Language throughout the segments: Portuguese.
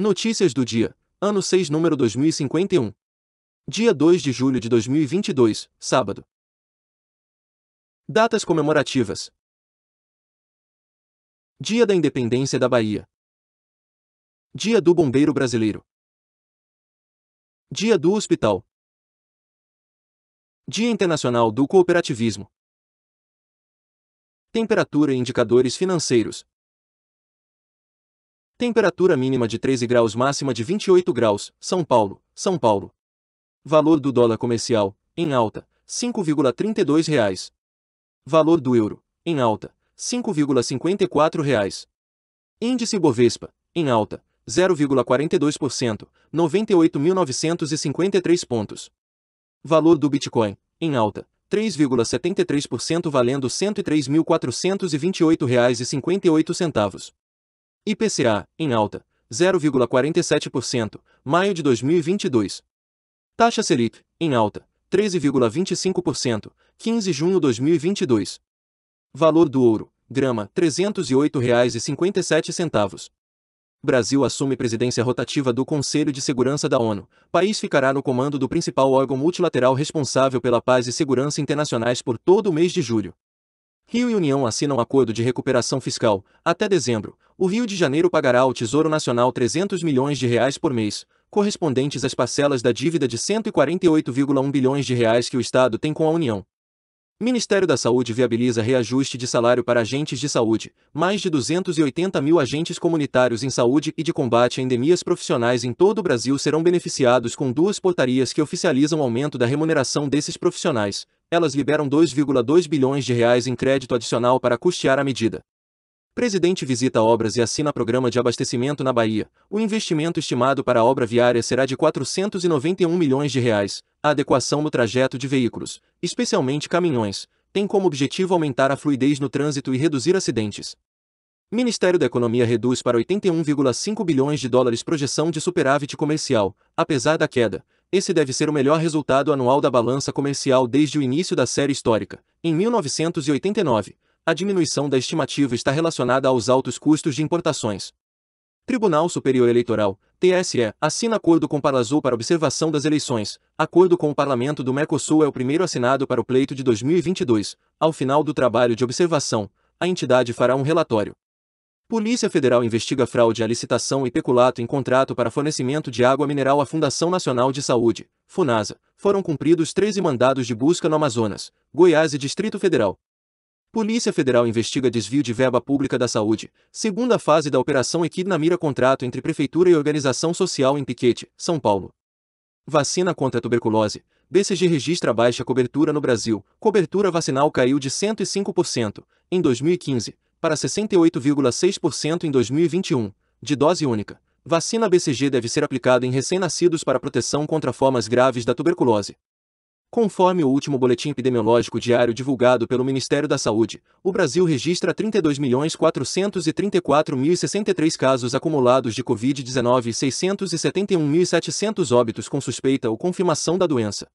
Notícias do dia, ano 6, número 2051. Dia 2 de julho de 2022, sábado. Datas comemorativas. Dia da Independência da Bahia. Dia do Bombeiro Brasileiro. Dia do Hospital. Dia Internacional do Cooperativismo. Temperatura e indicadores financeiros. Temperatura mínima de 13 graus, máxima de 28 graus, São Paulo, São Paulo. Valor do dólar comercial, em alta, R$ 5,32. Valor do euro, em alta, R$ 5,54. Índice Bovespa, em alta, 0,42%, 98.953 pontos. Valor do Bitcoin, em alta, 3,73%, valendo R$ 103.428,58. IPCA, em alta, 0,47%, maio de 2022. Taxa Selic, em alta, 13,25%, 15 de junho de 2022. Valor do ouro, grama, R$ 308,57. Brasil assume presidência rotativa do Conselho de Segurança da ONU. País ficará no comando do principal órgão multilateral responsável pela paz e segurança internacionais por todo o mês de julho. Rio e União assinam acordo de recuperação fiscal. Até dezembro, o Rio de Janeiro pagará ao Tesouro Nacional R$ 300 milhões por mês, correspondentes às parcelas da dívida de R$ 148,1 bilhões que o Estado tem com a União. Ministério da Saúde viabiliza reajuste de salário para agentes de saúde. Mais de 280 mil agentes comunitários em saúde e de combate a endemias profissionais em todo o Brasil serão beneficiados com duas portarias que oficializam o aumento da remuneração desses profissionais. Elas liberam R$ 2,2 bilhões em crédito adicional para custear a medida. Presidente visita obras e assina programa de abastecimento na Bahia. O investimento estimado para a obra viária será de R$ 491 milhões. A adequação no trajeto de veículos, especialmente caminhões, tem como objetivo aumentar a fluidez no trânsito e reduzir acidentes. Ministério da Economia reduz para 81,5 bilhões de dólares projeção de superávit comercial. Apesar da queda, esse deve ser o melhor resultado anual da balança comercial desde o início da série histórica, em 1989. A diminuição da estimativa está relacionada aos altos custos de importações. Tribunal Superior Eleitoral, TSE, assina acordo com Parnasul para observação das eleições. Acordo com o Parlamento do Mercosul é o primeiro assinado para o pleito de 2022. Ao final do trabalho de observação, a entidade fará um relatório. Polícia Federal investiga fraude à licitação e peculato em contrato para fornecimento de água mineral à Fundação Nacional de Saúde, FUNASA. Foram cumpridos 13 mandados de busca no Amazonas, Goiás e Distrito Federal. Polícia Federal investiga desvio de verba pública da saúde. Segunda fase da Operação Equidna mira contrato entre Prefeitura e Organização Social em Piquete, São Paulo. Vacina contra a tuberculose. BCG registra baixa cobertura no Brasil. Cobertura vacinal caiu de 105% em 2015 para 68,6% em 2021, de dose única. Vacina BCG deve ser aplicada em recém-nascidos para proteção contra formas graves da tuberculose. Conforme o último boletim epidemiológico diário divulgado pelo Ministério da Saúde, o Brasil registra 32.434.063 casos acumulados de Covid-19 e 671.700 óbitos com suspeita ou confirmação da doença.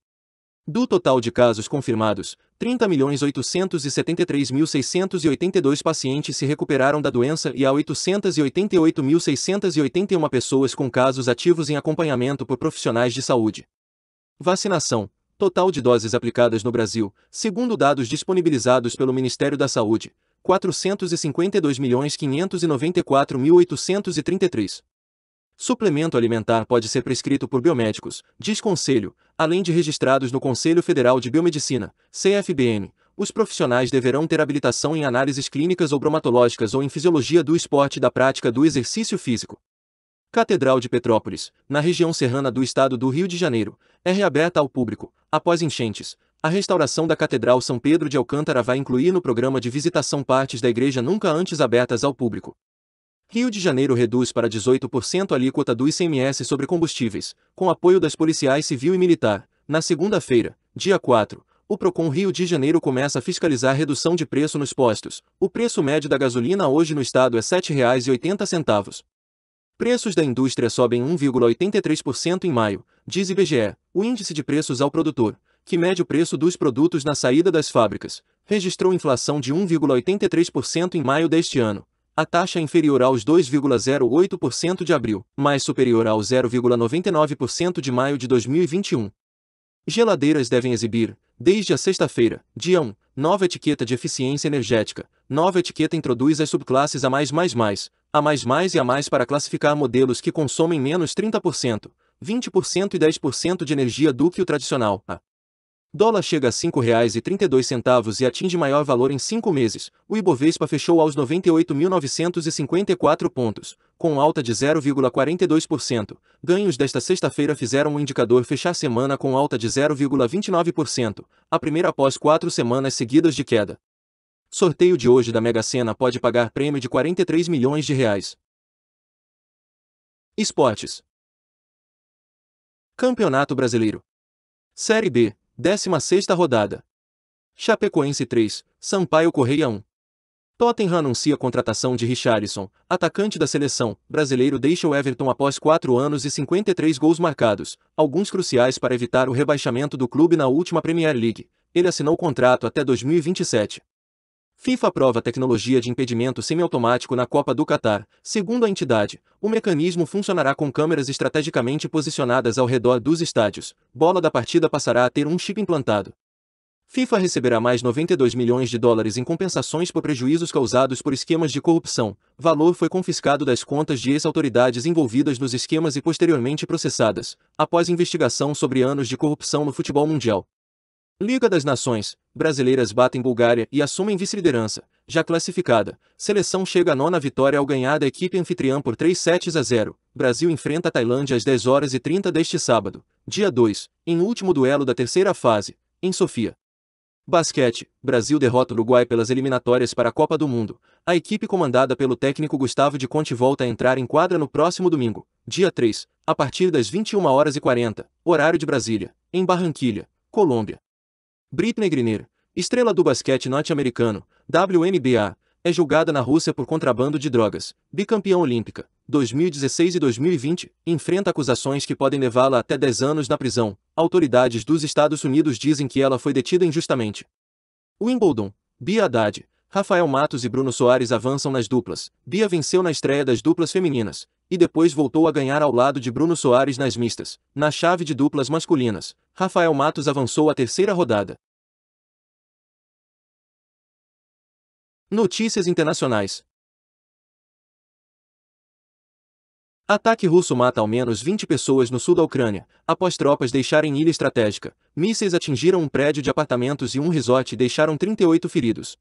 Do total de casos confirmados, 30.873.682 pacientes se recuperaram da doença e há 888.681 pessoas com casos ativos em acompanhamento por profissionais de saúde. Vacinação. Total de doses aplicadas no Brasil, segundo dados disponibilizados pelo Ministério da Saúde, 452.594.833. Suplemento alimentar pode ser prescrito por biomédicos, diz Conselho, além de registrados no Conselho Federal de Biomedicina, CFBM. Os profissionais deverão ter habilitação em análises clínicas ou bromatológicas ou em fisiologia do esporte e da prática do exercício físico. Catedral de Petrópolis, na região serrana do estado do Rio de Janeiro, é reaberta ao público. Após enchentes, a restauração da Catedral São Pedro de Alcântara vai incluir no programa de visitação partes da igreja nunca antes abertas ao público. Rio de Janeiro reduz para 18% a alíquota do ICMS sobre combustíveis, com apoio das policiais civil e militar. Na segunda-feira, dia 4, o Procon Rio de Janeiro começa a fiscalizar redução de preço nos postos. O preço médio da gasolina hoje no estado é R$ 7,80. Preços da indústria sobem 1,83% em maio, diz IBGE. O índice de preços ao produtor, que mede o preço dos produtos na saída das fábricas, registrou inflação de 1,83% em maio deste ano. A taxa é inferior aos 2,08% de abril, mas superior ao 0,99% de maio de 2021. Geladeiras devem exibir, desde a sexta-feira, dia 1, nova etiqueta de eficiência energética. Nova etiqueta introduz as subclasses A++, A++ e A+, para classificar modelos que consomem menos 30%, 20% e 10% de energia do que o tradicional. A dólar chega a R$ 5,32 e atinge maior valor em 5 meses. O Ibovespa fechou aos 98.954 pontos, com alta de 0,42%. Ganhos desta sexta-feira fizeram o indicador fechar semana com alta de 0,29%, a primeira após 4 semanas seguidas de queda. Sorteio de hoje da Mega Sena pode pagar prêmio de R$ 43 milhões. Esportes. Campeonato Brasileiro. Série B. 16ª rodada. Chapecoense 3, Sampaio Corrêa 1. Tottenham anuncia contratação de Richarlison, atacante da seleção. Brasileiro deixa o Everton após 4 anos e 53 gols marcados, alguns cruciais para evitar o rebaixamento do clube na última Premier League. Ele assinou contrato até 2027. FIFA aprova tecnologia de impedimento semiautomático na Copa do Catar. Segundo a entidade, o mecanismo funcionará com câmeras estrategicamente posicionadas ao redor dos estádios. Bola da partida passará a ter um chip implantado. FIFA receberá mais $92 milhões em compensações por prejuízos causados por esquemas de corrupção. Valor foi confiscado das contas de ex-autoridades envolvidas nos esquemas e posteriormente processadas, após investigação sobre anos de corrupção no futebol mundial. Liga das Nações, brasileiras batem Bulgária e assumem vice-liderança. Já classificada, seleção chega à 9ª vitória ao ganhar da equipe anfitriã por 3-0. Brasil enfrenta a Tailândia às 10h30 deste sábado, dia 2, em último duelo da terceira fase, em Sofia. Basquete, Brasil derrota o Uruguai pelas eliminatórias para a Copa do Mundo. A equipe comandada pelo técnico Gustavo de Conte volta a entrar em quadra no próximo domingo, dia 3, a partir das 21h40, horário de Brasília, em Barranquilha, Colômbia. Brittney Griner, estrela do basquete norte-americano, WNBA, é julgada na Rússia por contrabando de drogas. Bicampeã olímpica, 2016 e 2020, enfrenta acusações que podem levá-la até 10 anos na prisão. Autoridades dos Estados Unidos dizem que ela foi detida injustamente. Wimbledon, Bia Haddad, Rafael Matos e Bruno Soares avançam nas duplas. Bia venceu na estreia das duplas femininas, e depois voltou a ganhar ao lado de Bruno Soares nas mistas. Na chave de duplas masculinas, Rafael Matos avançou à terceira rodada. Notícias internacionais. Ataque russo mata ao menos 20 pessoas no sul da Ucrânia, após tropas deixarem ilha estratégica. Mísseis atingiram um prédio de apartamentos e um resort e deixaram 38 feridos.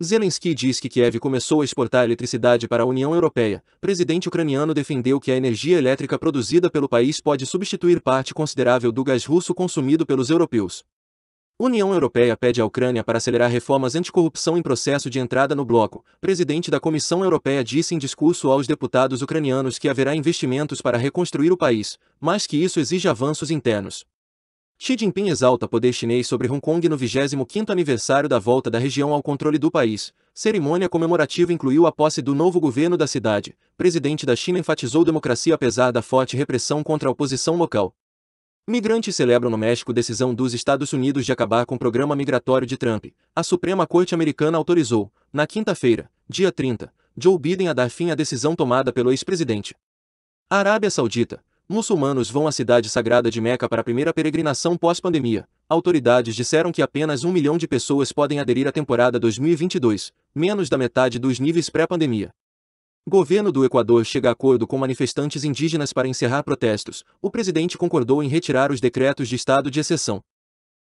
Zelensky diz que Kiev começou a exportar eletricidade para a União Europeia. Presidente ucraniano defendeu que a energia elétrica produzida pelo país pode substituir parte considerável do gás russo consumido pelos europeus. União Europeia pede à Ucrânia para acelerar reformas anticorrupção em processo de entrada no bloco. Presidente da Comissão Europeia disse em discurso aos deputados ucranianos que haverá investimentos para reconstruir o país, mas que isso exige avanços internos. Xi Jinping exalta poder chinês sobre Hong Kong no 25º aniversário da volta da região ao controle do país. Cerimônia comemorativa incluiu a posse do novo governo da cidade. Presidente da China enfatizou democracia apesar da forte repressão contra a oposição local. Migrantes celebram no México decisão dos Estados Unidos de acabar com o programa migratório de Trump. A Suprema Corte Americana autorizou, na quinta-feira, dia 30, Joe Biden a dar fim à decisão tomada pelo ex-presidente. Arábia Saudita. Muçulmanos vão à cidade sagrada de Meca para a primeira peregrinação pós-pandemia. Autoridades disseram que apenas 1 milhão de pessoas podem aderir à temporada 2022, menos da metade dos níveis pré-pandemia. Governo do Equador chega a acordo com manifestantes indígenas para encerrar protestos. O presidente concordou em retirar os decretos de estado de exceção.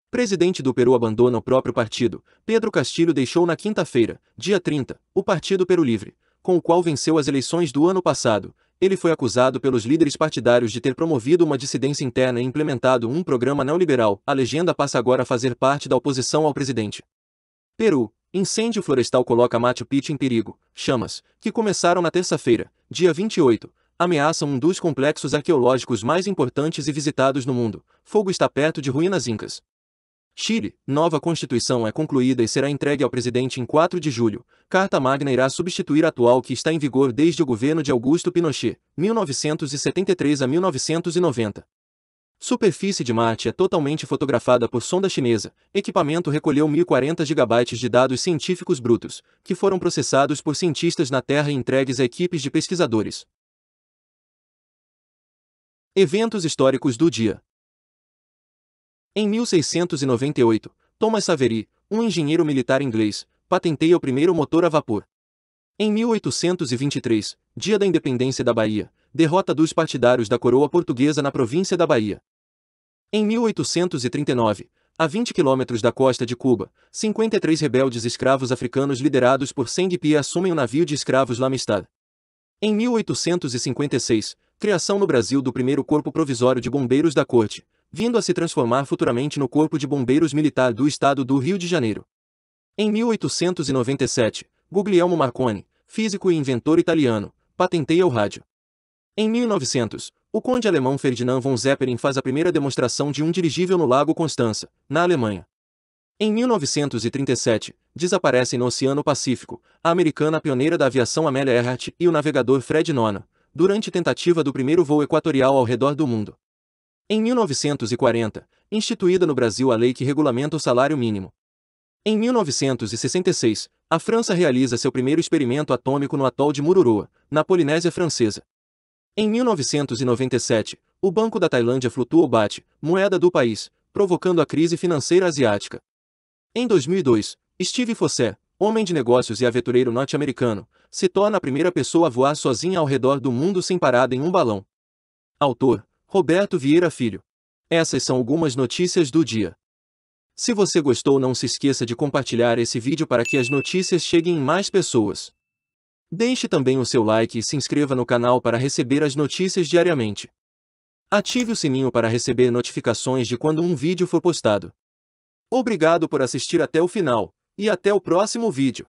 Presidente do Peru abandona o próprio partido. Pedro Castillo deixou na quinta-feira, dia 30, o Partido Peru Livre, com o qual venceu as eleições do ano passado. Ele foi acusado pelos líderes partidários de ter promovido uma dissidência interna e implementado um programa neoliberal. A legenda passa agora a fazer parte da oposição ao presidente. Peru. Incêndio florestal coloca Machu Picchu em perigo. Chamas, que começaram na terça-feira, dia 28, ameaçam um dos complexos arqueológicos mais importantes e visitados no mundo. Fogo está perto de ruínas incas. Chile. Nova Constituição é concluída e será entregue ao presidente em 4 de julho. Carta Magna irá substituir a atual que está em vigor desde o governo de Augusto Pinochet, 1973 a 1990. Superfície de Marte é totalmente fotografada por sonda chinesa. Equipamento recolheu 1040 GB de dados científicos brutos, que foram processados por cientistas na Terra e entregues a equipes de pesquisadores. Eventos históricos do dia. Em 1698, Thomas Savery, um engenheiro militar inglês, patenteia o primeiro motor a vapor. Em 1823, dia da independência da Bahia, derrota dos partidários da coroa portuguesa na província da Bahia. Em 1839, a 20 quilômetros da costa de Cuba, 53 rebeldes escravos africanos liderados por Seng Pie assumem o navio de escravos L'Amistad. Em 1856, criação no Brasil do primeiro Corpo Provisório de Bombeiros da Corte, vindo a se transformar futuramente no Corpo de Bombeiros Militar do Estado do Rio de Janeiro. Em 1897, Guglielmo Marconi, físico e inventor italiano, patenteia o rádio. Em 1900, o conde alemão Ferdinand von Zeppelin faz a primeira demonstração de um dirigível no Lago Constança, na Alemanha. Em 1937, desaparecem no Oceano Pacífico a americana pioneira da aviação Amelia Earhart e o navegador Fred Nona, durante tentativa do primeiro voo equatorial ao redor do mundo. Em 1940, instituída no Brasil a lei que regulamenta o salário mínimo. Em 1966, a França realiza seu primeiro experimento atômico no atol de Mururoa, na Polinésia Francesa. Em 1997, o Banco da Tailândia flutua o baht, moeda do país, provocando a crise financeira asiática. Em 2002, Steve Fossé, homem de negócios e aventureiro norte-americano, se torna a primeira pessoa a voar sozinha ao redor do mundo sem parada em um balão. Autor: Roberto Vieira Filho. Essas são algumas notícias do dia. Se você gostou, não se esqueça de compartilhar esse vídeo para que as notícias cheguem em mais pessoas. Deixe também o seu like e se inscreva no canal para receber as notícias diariamente. Ative o sininho para receber notificações de quando um vídeo for postado. Obrigado por assistir até o final, e até o próximo vídeo.